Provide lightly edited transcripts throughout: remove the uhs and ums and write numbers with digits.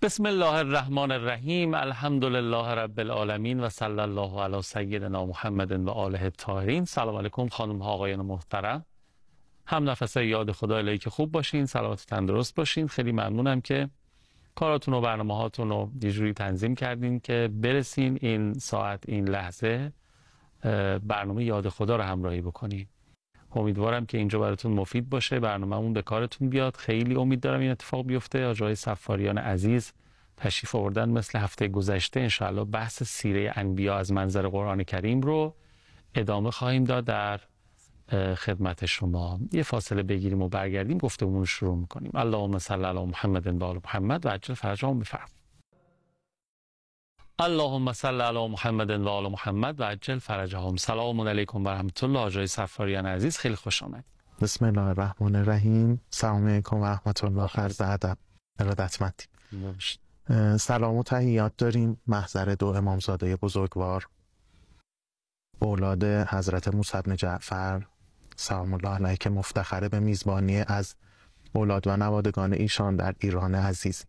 بسم الله الرحمن الرحیم. الحمد لله رب العالمین و صلی الله علی سیدنا محمد و آله الطاهرین. سلام علیکم خانم ها آقایان محترم. هم نفسه یاد خدا الهی که خوب باشین، سلامت و تندرست باشین. خیلی ممنونم که کاراتون و برنامه هاتون رو یه جوری تنظیم کردین که برسین این ساعت، این لحظه برنامه یاد خدا رو همراهی بکنین. امیدوارم که اینجا براتون مفید باشه، برنامه‌مون به کارتون بیاد. خیلی امید دارم این اتفاق بیفته. آقای صفاریان عزیز تشریف آوردن مثل هفته گذشته. انشاءالله بحث سیره انبیا از منظر قرآن کریم رو ادامه خواهیم داد در خدمت شما. یه فاصله بگیریم و برگردیم گفتمون رو شروع میکنیم. اللهم صل علی محمد و آل محمد و عجل فرجهم. بفرمایید. اللهم صل علی محمد و آل محمد و عجل فرجهم. سلام علیکم و رحمت الله. آقای صفاریان عزیز خیلی خوش آمد. بسم الله الرحمن الرحیم. سلام علیکم و رحمت الله. عرض ادب ارادتمندی. سلام و تحیات داریم محضر دو امامزاده بزرگوار اولاد حضرت موسی بن جعفر سلام الله علیه که مفتخره به میزبانی از اولاد و نوادگان ایشان در ایران عزیز.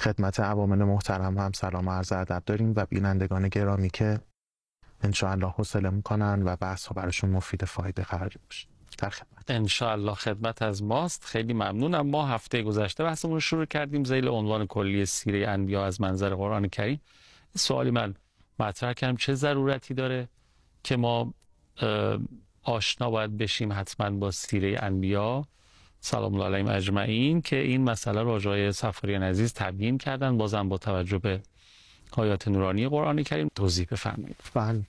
خدمت عوامل محترم هم سلام و عرض ادب داریم و بینندگان گرامی که انشاءالله حوصله میکنن و بحث ها براشون مفید فایده قرار باشه. در خدمت انشاءالله خدمت از ماست. خیلی ممنونم. ما هفته گذشته بحثمون رو شروع کردیم زیر عنوان کلی سیره انبیا از منظر قرآن کریم. سوالی من مطرح کردم چه ضرورتی داره که ما آشنا باید بشیم حتما با سیره انبیا سلام الله علیهم اجمعین، که این مسئله رو آقای صفاریان عزیز تبیین کردن. بازم با توجه به آیات نورانی قرآن کریم توضیح بفرمایید. بله،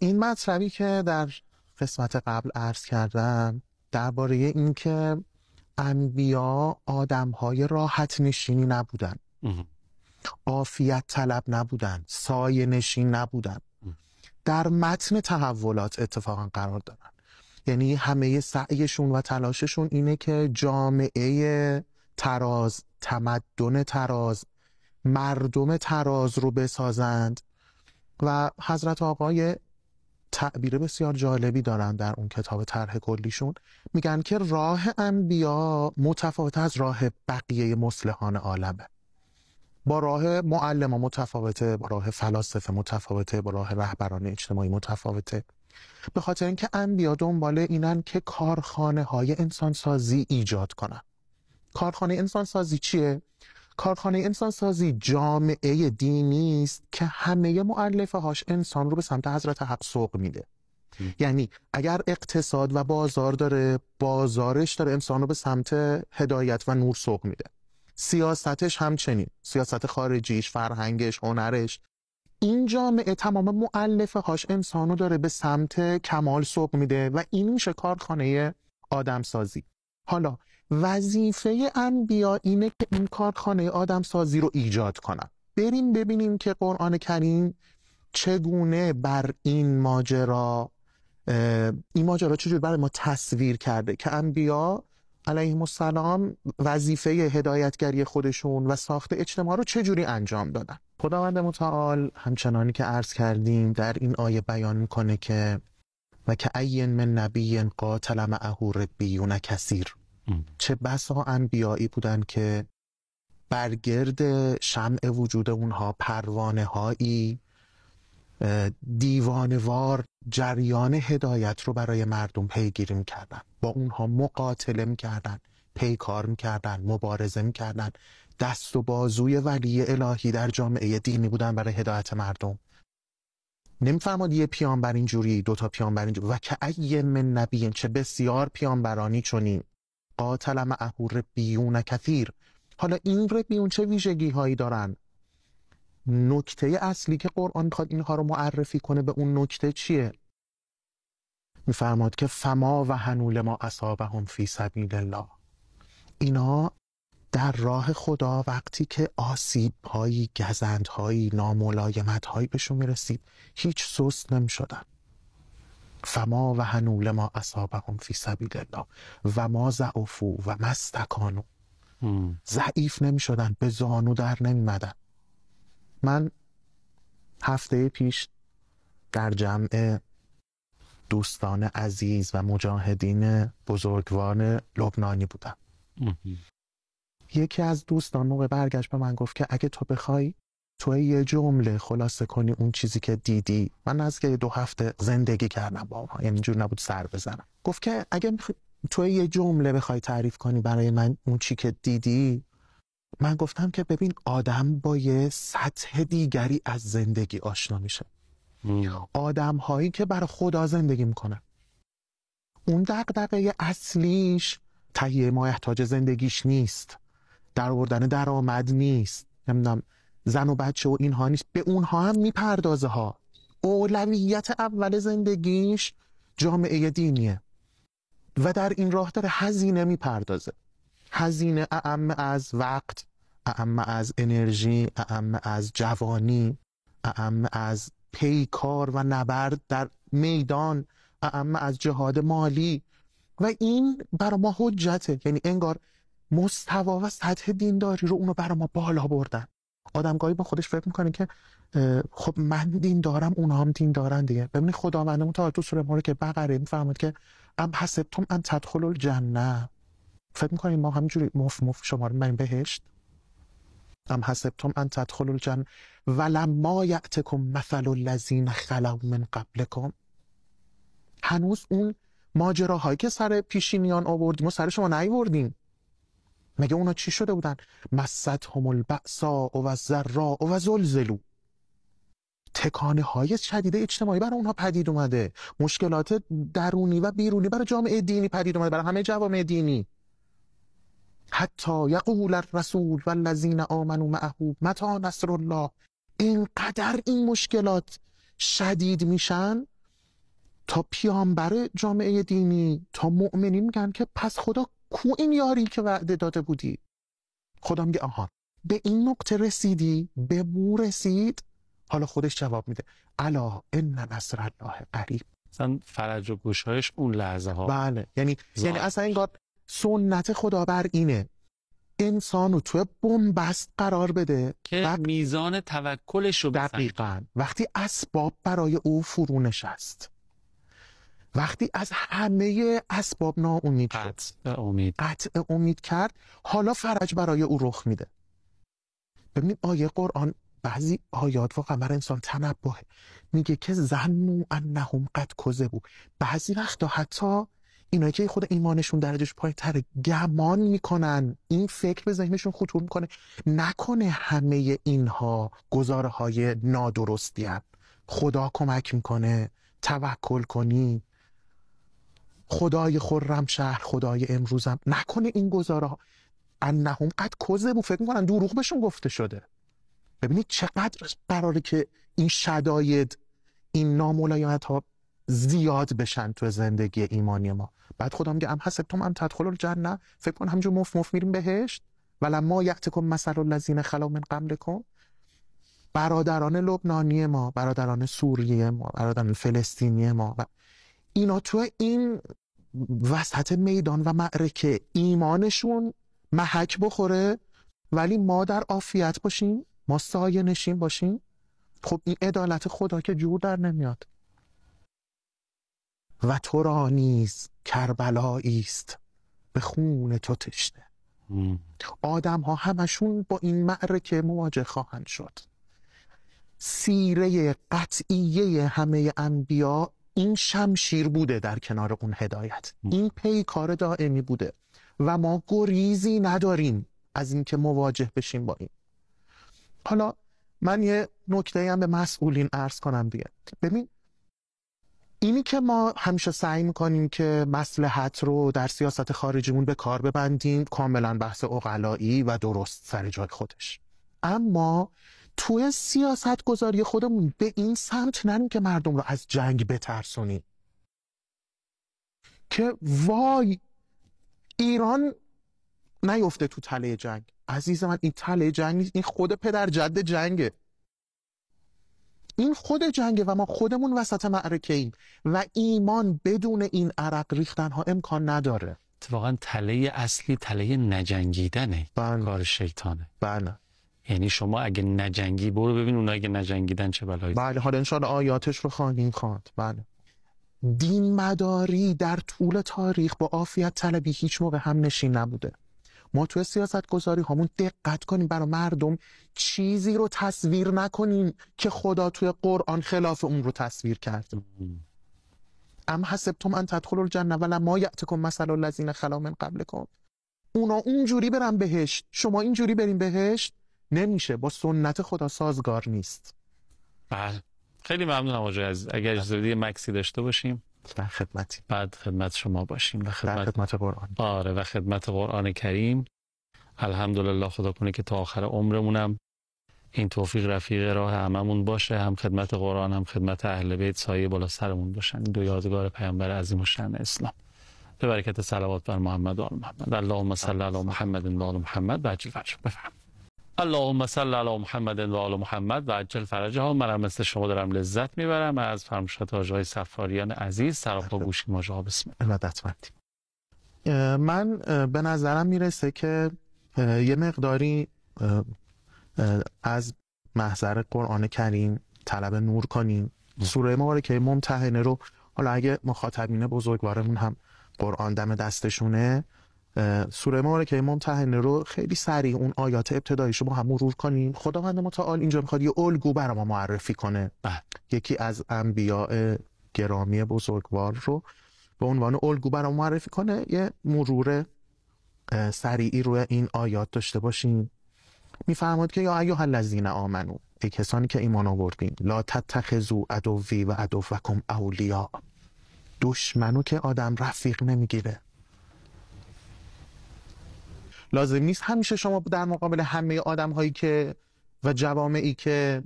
این مطلبی که در قسمت قبل عرض کردم درباره این که انبیا آدم‌های راحت نشینی نبودن، عافیت طلب نبودن، سایه نشین نبودن، در متن تحولات اتفاقا قرار دارن. یعنی همه سعیشون و تلاششون اینه که جامعه تراز، تمدن تراز، مردم تراز رو بسازند. و حضرت آقای تعبیر بسیار جالبی دارن در اون کتاب طرح کلیشون، میگن که راه انبیا متفاوت از راه بقیه مصلحان عالمه. با راه معلمان متفاوته، با راه فلاسفه متفاوته، با راه رهبران اجتماعی متفاوته. به خاطر اینکه انبیا دنبال اینن که کارخانه های انسانسازی ایجاد کنن. کارخانه انسانسازی چیه؟ کارخانه انسانسازی جامعه دینی است که همه مؤلفه هاش انسان رو به سمت حضرت حق سوق میده. یعنی اگر اقتصاد و بازار داره، بازارش داره انسان رو به سمت هدایت و نور سوق میده. سیاستش همچنین، سیاست خارجیش، فرهنگش، هنرش. این جامعه تمام مؤلفه هاش انسان رو داره به سمت کمال سوق میده و این میشه کارخانه آدمسازی. حالا وظیفه انبیا اینه که این کارخانه آدمسازی رو ایجاد کنن. بریم ببینیم که قرآن کریم چگونه بر این ماجرا چجور برای ما تصویر کرده که انبیا علیهم السلام وظیفه هدایتگری خودشون و ساخت اجتماع رو چجوری انجام دادن. خداوند متعال همچنانی که عرض کردیم در این آیه بیان میکنه که و که این من نبی قاتل معه ربیون کثیر. چه بسا انبیایی بودن که برگرد شمع وجود اونها پروانه هایی دیوانوار جریان هدایت رو برای مردم پیگیری میکردن، با اونها مقاتله میکردن، پیکار میکردن، مبارزه میکردن. دست و بازوی ولی الهی در جامعه دینی بودن برای هدایت مردم. نمیفرماد یه پیامبر اینجوری، دوتا پیامبر اینجوری. و که ای من نبیین، چه بسیار پیامبرانی چنین قاتل معه ربیون کثیر. حالا این ربیون چه ویژگی هایی دارن؟ نکته اصلی که قرآن میخواد اینها رو معرفی کنه به اون نکته چیه؟ میفرماد که فما و هنول ما اصابهم فی سبیل الله. اینا در راه خدا وقتی که آسیب هایی، گزند هایی، ناملایمت هایی بهشون میرسید هیچ سست نمیشدن. فما و هنول ما اصابهم فی سبیل الله و ما ضعفوا و ما استکانوا. ضعیف نمیشدن، به زانو در نمیمدن. من هفته پیش در جمع دوستان عزیز و مجاهدین بزرگوار لبنانی بودم. یکی از دوستان موقع برگشت به من گفت که اگه تو بخوای تو یه جمله خلاصه کنی اون چیزی که دیدی، من از که 2 هفته زندگی کردم با ما، یعنی اینجور نبود سر بزنم، گفت که اگه تو یه جمله بخوای تعریف کنی برای من اون چی که دیدی، من گفتم که ببین آدم با یه سطح دیگری از زندگی آشنا میشه. آدم هایی که برای خدا زندگی میکنن، اون دغدغه اصلیش تهیه مایحتاج زندگیش نیست، در آوردن درآمد نیست، نمیدونم زن و بچه و اینها نیست، به اونها هم میپردازه ها. اولویت اول زندگیش جامعه دینیه و در این راه داره هزینه میپردازه. هزینه اعم از وقت، اعم از انرژی، اعم از جوانی، اعم از پیکار و نبرد در میدان، اعم از جهاد مالی. و این برای ما حجته، یعنی انگار مستوا و سطح دینداری رو اونو برای ما بالا بردن. آدمگاهی با خودش فکر میکنه که خب من دین دارم اونها هم دین دارن دیگه. ببینید خداوندمون تا تو سوره مبارکه بقره میفرماد که ام حسبتم ان تدخلوا الجنه، فکر میکنید ما همینجوری مف شما رو بریم بهشت؟ ام حسبتم ان تدخلوا الجنه ولما یأتکم مثل الذین خلوا من قبلکم. هنوز اون ماجراهایی که سر پیشینیان آوردیم و سر شما نیاوردیم. مگه اونا چی شده بودن؟ مستهم البأساء و الضراء و زلزلوا. تکانه های شدید اجتماعی برای اونها پدید اومده، مشکلات درونی و بیرونی برای جامعه دینی پدید اومده، برای همه جوامع دینی. حتی یقول الرسول والذین آمنوا معه متی نصر الله. اینقدر این مشکلات شدید میشن تا پیامبر جامعه دینی، تا مؤمنین میگن که پس خدا کو این یاری که وعده داده بودی؟ خدا میگه آها به این نقطه رسیدی، به مو رسید. حالا خودش جواب میده الا ان نصر الله قریب. مثلا فرج و گوشایش اون لحظه ها. بله، یعنی اصلا انگار سنت خدا بر اینه انسانو توی بنبست قرار بده که میزان توکلش رو بسنجه. دقیقاً وقتی اسباب برای او فرو نشست، وقتی از همه اسباب ناامید شد، قطع امید کرد، حالا فرج برای او رخ میده. ببینید آیه قرآن، بعضی آیات واقعا برای انسان تنبهه. میگه که ظنوا انهم قد کذبوا. بعضی وقتا حتی اینایی که خود ایمانشون درجهش پایین‌تره گمان میکنن، این فکر به ذهنشون خطور میکنه نکنه همه اینها گزاره های نادرستی هست، خدا کمک میکنه، توکل کنی، خدای خرمشهر، خدای امروزم، نکنه این گزاره ها انهم قد کذبوا، فکر میکنن دروغ بهشون گفته شده. ببینید چقدر قراره که این شداید، این ناملایمت ها زیاد بشن تو زندگی ایمانی ما. بعد خدا میگه ام حسبتم ان تدخلوا الجنه، فکر کن همینجور مف میریم بهشت. ولما یأتکم مثل الذین خلوا من قبلکم. برادران لبنانی ما، برادران سوریه ما، برادران فلسطینی ما، اینا تو این وسط میدان و معرکه ایمانشون محک بخوره، ولی ما در عافیت باشیم، ما سایه نشین باشیم. خب این عدالت خدا که جور در نمیاد. و تو را نیز کربلایی است به خون تو تشنه. آدم ها همشون با این معرکه مواجه خواهند شد. سیره قطعیه همه انبیا این شمشیر بوده در کنار اون هدایت، این پیکار دائمی بوده و ما گریزی نداریم از اینکه مواجه بشیم با این. حالا من یه نکته هم به مسئولین عرض کنم دیگه. ببین اینی که ما همیشه سعی میکنیم که مصلحت رو در سیاست خارجیمون به کار ببندیم، کاملا بحث عقلایی و درست سر جای خودش، اما توی سیاست گذاری خودمون به این سمت نریم که مردم رو از جنگ بترسونیم، که وای ایران نیفته تو تله جنگ. عزیز من این تله جنگ نیست، این خود پدر جد جنگه، این خود جنگه و ما خودمون وسط معرکه ایم و ایمان بدون این عرق ریختن ها امکان نداره. اتفاقا تله اصلی تله نجنگیدنه. بله. کار شیطانه. بله. یعنی شما اگه نجنگی برو ببین اونا اگه نجنگیدن چه بلایی. بله حالا انشاءالله آیاتش رو خواهیم خواند. بله. دین مداری در طول تاریخ با عافیت طلبی هیچ موقع هم نشین نبوده. ما توی سیاست گذاری هامون دقت کنیم برای مردم چیزی رو تصویر نکنیم که خدا توی قرآن خلاف اون رو تصویر کرده. ام حسبتم ان تدخلوا الجنه ولما یأتکم مثل الذین خلوا من قبلکم. اونا اونجوری برن بهشت، شما اینجوری برین بهشت، نمیشه، با سنت خدا سازگار نیست. بله خیلی ممنونم آقای عزیز. اگر اجازه بدید مکسی داشته باشیم در خدمتی. بعد خدمت شما باشیم و در خدمت خدمت قرآن. آره و خدمت قرآن کریم. الحمدلله خدا کنه که تا آخر عمرمونم این توفیق رفیق راه هممون باشه، هم خدمت قرآن هم خدمت اهل بیت سایه بالا سرمون باشن، این دو یادگار پیامبر عظیم الشأن اسلام. به برکت صلوات بر محمد و آل محمد. اللهم صل علی محمد و آل محمد و عجل فرجهم. بفرمایید. اللهم صل علی محمد و آل محمد و عجل فرجهم. منم مثل شما دارم لذت میبرم از فرمایشات آقای صفاریان عزیز. سراپا گوش ماجا بسم الله. ارادتمندی. من به نظرم میرسه که یه مقداری از محضر قرآن کریم طلب نور کنیم. سوره مبارکه ممتحنه رو حالا اگه مخاطبین بزرگوارمون هم قرآن دم دستشونه، سوره مبارکه ممتحنه رو خیلی سریع اون آیات ابتداییشو با هم مرور کنیم. خداوند متعال اینجا میخواد یه الگو برای ما معرفی کنه. یکی از انبیاء گرامی بزرگوار رو به عنوان الگو برای ما معرفی کنه. یه مرور سریعی روی این آیات داشته باشیم. میفرماد که یا ایها الذین آمنو، ای کسانی که ایمان آوردین، لا تتخذوا عدوی و عدوکم اولیاء. دشمنو که آدم رفیق نمیگیره. لازم نیست همیشه شما در مقابل همه آدم هایی که و جوامعی که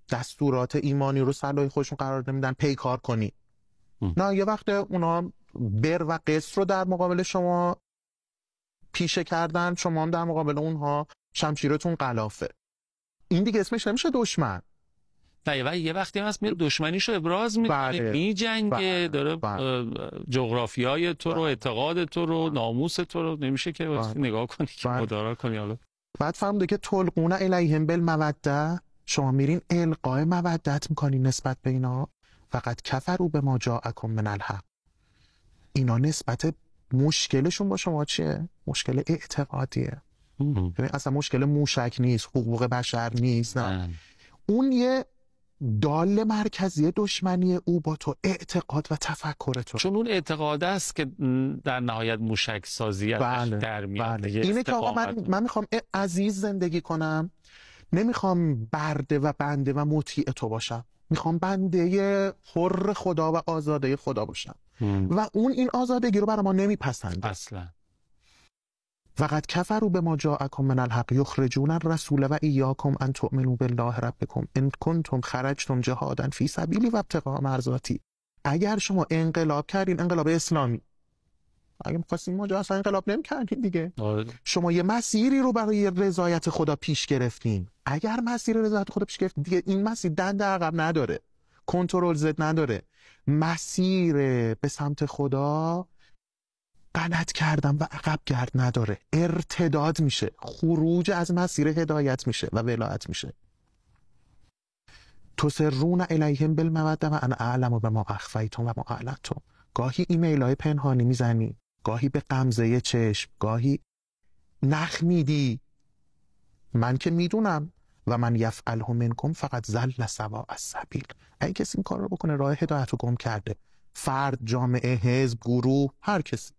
دستورات ایمانی رو صلاح خودشون قرار نمیدن پیکار کنی. نه، یه وقت اونا بر و قصر رو در مقابل شما پیشه کردن، شما هم در مقابل اونها شمشیرتون غلافه. این دیگه اسمش نمیشه دشمن. نه یه وقتی هم هست میره دشمنیشو ابراز میکنه، میجنگه، داره جغرافیای تو رو، اعتقاد تو رو، ناموس تو رو، نمیشه که نگاه کنی که مدارا کنی. حالا بعد فهمده که تلقون الیهم بالموده، شما میرین القای مودت میکنین نسبت به اینا. فقط کفروا بما جاءکم من الحق. اینا نسبت مشکلشون با شما چیه؟ مشکل اعتقادیه. اصلا مشکل موشک نیست، حقوق بشر نیست، نه. اون یه دال مرکزی دشمنی او با تو اعتقاد و تفکر تو، چون اون اعتقاد است که در نهایت موشک سازی در میاد. اینه که آقا من میخوام عزیز زندگی کنم، نمیخوام برده و بنده و مطیع تو باشم، میخوام بنده حر خدا و آزاده خدا باشم. و اون این آزادگی رو برای ما نمیپسنده اصلا. فقط کفروا بما جاءکم من الحق یخرجون الرسول و ایاکم ان تؤمنوا بالله ربکم ان کنتم خرجتم جهادا فی سبیلی و ابتغاء مرضاتی. اگر شما انقلاب کردین، انقلاب اسلامی، اگه می‌خواستین ما اصلا انقلاب نمی‌کردین دیگه. شما یه مسیری رو برای رضایت خدا پیش گرفتین. اگر مسیر رضایت خدا پیش گرفتین دیگه، این مسیر دنده عقب نداره، کنترل زد نداره. مسیر به سمت خدا غلط کردم و عقب گرد نداره، ارتداد میشه، خروج از مسیر هدایت میشه و ولایت میشه. تسرون الیهم بالموده و انا اعلم بما اخفیتم و ما اعلنتم. گاهی ایمیل های پنهانی میزنی، گاهی به غمزه چشم، گاهی نخ میدی. من که میدونم و من یفعله منکم فقط ضل سواء السبیل. اگه کسی این کار رو بکنه راه هدایت رو گم کرده. فرد، جامعه، حزب، گروه، هر کسی.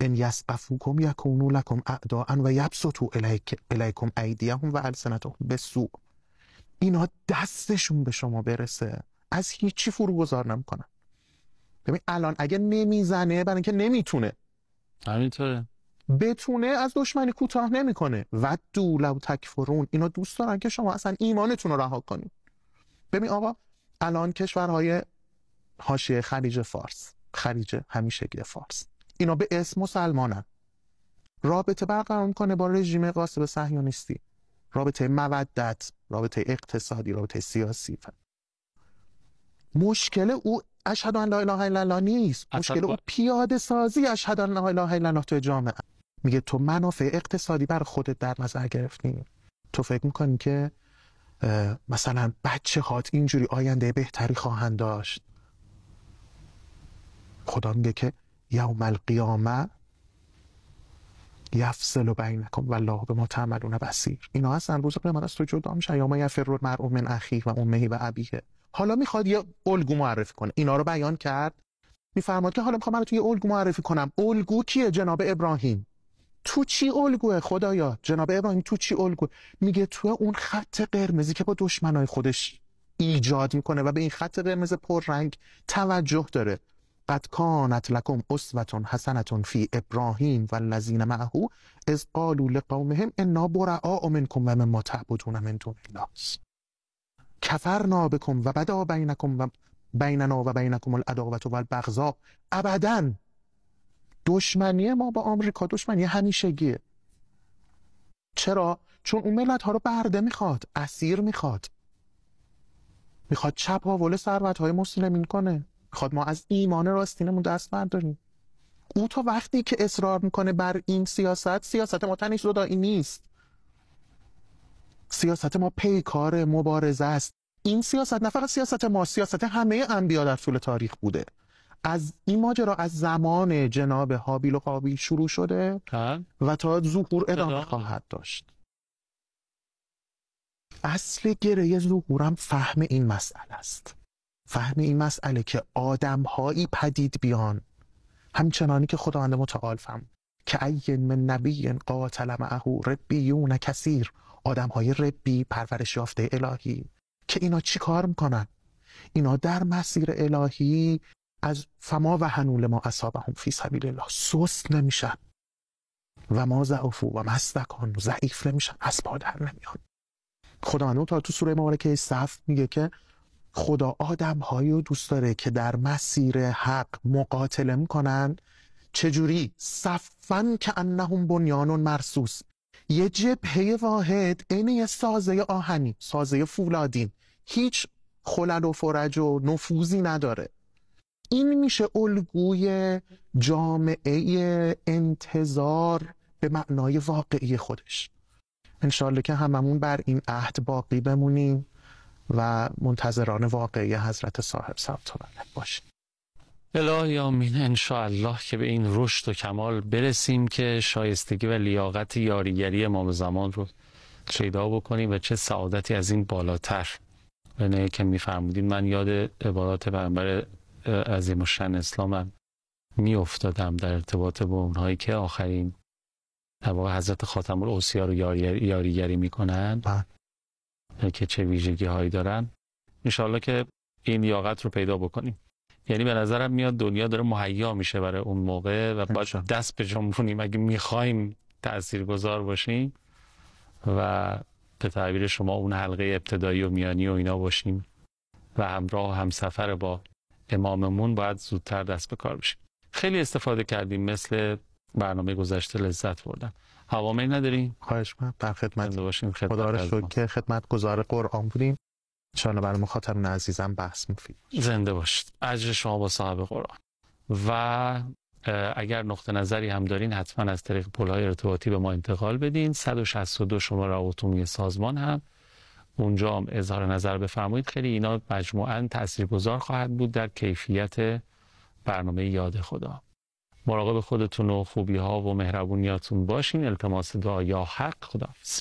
ان یسقفوکم یکونوا لکم اعداء و یبسطوا الیکم ایدیهم و السنتهم بالسوء. اینا دستشون به شما برسه از هیچی فروگذار نمیکنن. ببین الان اگه نمیزنه برای اینکه نمیتونه، همینطوره. بتونه از دشمنی کوتاه نمیکنه. ودوا لو تکفرون، اینا دوست دارن که شما اصلا ایمانتون رو رها کنید. ببین آقا الان کشورهای حاشیه خلیج فارس، خلیج همیشگی فارس، اینا به اسم مسلمانن، رابطه برقرار میکنه با رژیم غاصب صهیونیستی، رابطه مودت، رابطه اقتصادی، رابطه سیاسی. مشکل او اشهد ان لا اله الا الله نیست، مشکل او پیاده سازی اشهد ان لا اله الا الله تو جامعه. میگه تو منافع اقتصادی بر خودت در نظر گرفتی، تو فکر میکنی که مثلا بچه هات اینجوری آینده بهتری خواهند داشت. خدا میگه که یوم القیامه یفصل بینکم والله بما تعملون بصیر. اینا هستن روز قیامت از تو جدا میشن. یوم یفر المرء من اخیه و امه و ابیه. حالا میخواد یه الگو معرفی کنه. اینا رو بیان کرد، میفرماد که حالا میخوام براتون یه الگو معرفی کنم. الگو کیه؟ جناب ابراهیم. تو چی الگوه خدایا؟ جناب ابراهیم تو چی الگو؟ میگه تو اون خط قرمزی که با دشمنای خودش ایجاد میکنه و به این خط قرمز پررنگ توجه داره. قد کانت لکم اسوة حسنة فی ابراهیم والذین معه اذ قالوا لقومهم انا براء منکم و مما تعبدون من دون الله کفرنا بکم و بدا بیننا و بینکم العداوة والبغضاء ابدا. دشمنی ما با آمریکا دشمنی همیشگیه. چرا؟ چون اون ملت ها رو برده میخواد، اسیر میخواد چپاول ثروت های مسلمین کنه، میخواد ما از ایمان راستینمون دست برداریم. او تا وقتی که اصرار میکنه بر این سیاست ما تنش زدایی نیست. سیاست ما پیکار مبارزه است. این سیاست نه فقط سیاست ما، سیاست همه انبیا در طول تاریخ بوده. از این ماجرا از زمان جناب هابیل و قابیل شروع شده و تا ظهور ادامه خواهد داشت. اصل گره ظهورم فهم این مسئله است. فهم این مسئله که آدم‌هایی پدید بیان همچنانی که خداوند متعال فهم که ای من نبی قاتل معه ربیون کثیر، آدم‌های ربی پرورش یافته الهی که اینا چی کار میکنن؟ اینا در مسیر الهی از فما و هنول ما اصابهم فی سبیل الله سست نمیشن و ما ضعفوا و ما استکانوا ضعیف نمیشن، از پا در نمیان. خداوند تا تو سوره مبارکه صف میگه که خدا آدم‌هایی رو دوست داره که در مسیر حق مقاتله میکنن. چجوری؟ صفاً کأنهم بنیان مرصوص، یه جبهه واحد عین یه سازه آهنی، سازه فولادین، هیچ خلل و فرج و نفوذی نداره. این میشه الگوی جامعه انتظار به معنای واقعی خودش. انشالله که هممون بر این عهد باقی بمونیم و منتظران واقعی حضرت صاحب ثبت باشیم. الهی آمین. انشاءالله که به این رشد و کمال برسیم که شایستگی و لیاقت یاریگری امام زمان رو پیدا بکنیم و چه سعادتی از این بالاتر. بنه که میفرمودین من یاد عبارات پیامبر عظیم الشأن اسلامم میافتادم در ارتباط با اونهایی که آخرین در واقع حضرت خاتم الاوصیا رو یاریگری میکنن که چه ویژگی هایی دارن. انشاءالله که این لیاقت رو پیدا بکنیم. یعنی به نظرم میاد دنیا داره مهیا میشه برای اون موقع و باید دست به جا بکنیم اگه میخوایم تاثیرگذار باشیم و به تعبیر شما اون حلقه ابتدایی و میانی و اینا باشیم و همراه و همسفر با اماممون باید زودتر دست به کار بشیم. خیلی استفاده کردیم، مثل برنامه گذشته لذت بردم. هوامی نداریم؟ خواهش می‌کنم. در خدمت باشیم. خدا را شکر که خدمت گزار قرآن بودیم. انشاءالله برای مخاطبین عزیزم بحث مفید. زنده باشید. اجر شما با صاحب قرآن. و اگر نقطه نظری هم دارین حتما از طریق پل‌های ارتباطی به ما انتقال بدین. 162 شماره عمومی سازمان هم اونجا هم اظهار نظر بفرمایید. خیلی اینا مجموعاً تاثیرگذار خواهد بود در کیفیت برنامه یاد خدا. مراقب خودتون و خوبی‌ها و مهربونیاتون باشین. التماس دعا یا حق. خداحافظ.